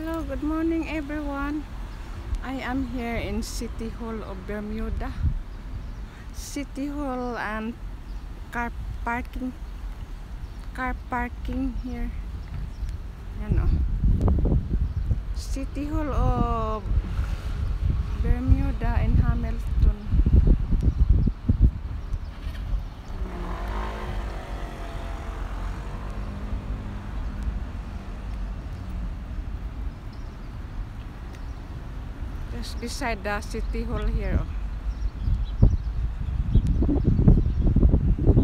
Hello, good morning everyone. I am here in City Hall of Bermuda. City Hall and car parking here. Yan o. City Hall of Bermuda in Hamilton. Just beside the City Hall here.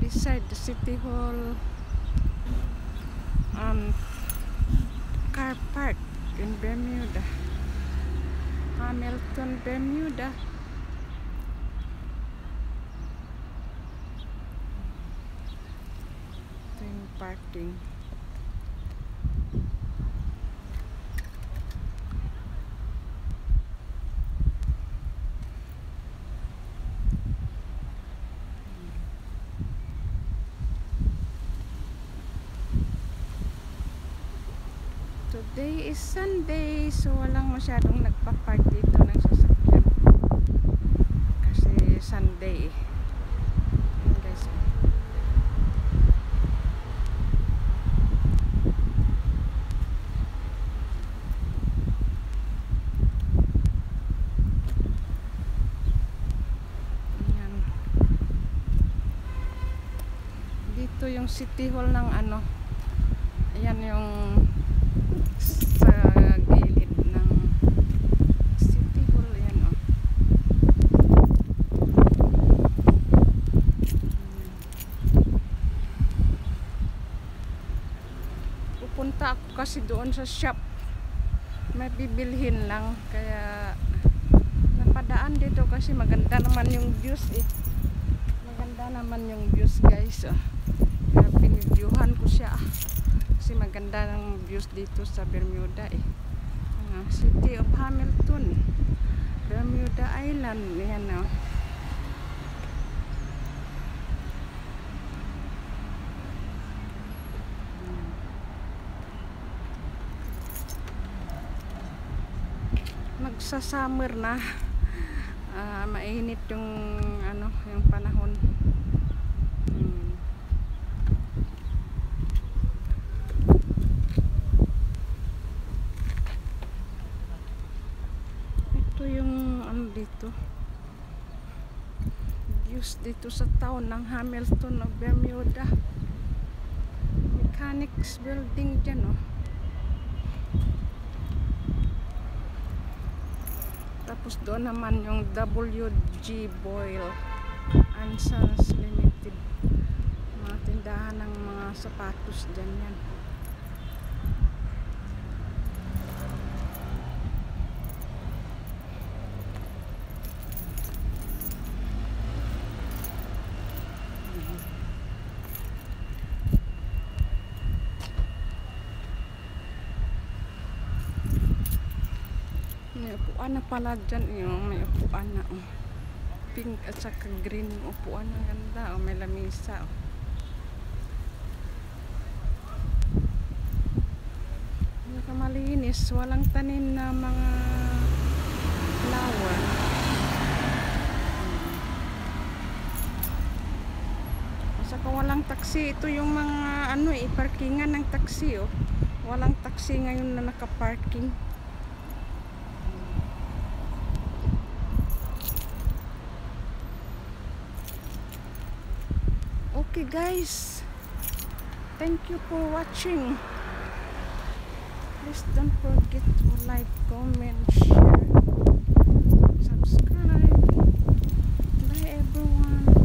Beside the City Hall car park in Bermuda, Hamilton, Bermuda. Ito yung parking. Today is Sunday, so walang masyadong nagpa-park dito ng sasakyan kasi Sunday. Ayan guys, ayan. Dito yung City Hall ng ano, ayan yung sa gilid ng City Hall. Yan o. Pupunta ako kasi doon sa shop, may bibilhin lang, kaya napadaan dito kasi maganda naman yung views eh. Maganda naman yung views guys. Kaya pinidyuhan ko siya kasi maganda ng views dito sa Bermuda eh. City of Hamilton, Bermuda Island. Yan o. Magsa-summer na. Mainit yung ano, yung panahon. Dito views dito sa town ng Hamilton of Bermuda. Mechanics building dyan oh. Tapos doon naman yung W.G. Boyle and Sons Limited, mga tindahan ng mga sapatos dyan yan. May upuan na pala dyan yung may upuan na pink at saka green upuan na ganda may lamisa malinis, walang tanim na mga flower. Saka walang taxi, ito yung mga ano parkingan ng taxi oh. Walang taxi ngayon na nakaparking. Okay guys, thank you for watching. Please don't forget to like, comment, share, subscribe. Bye everyone.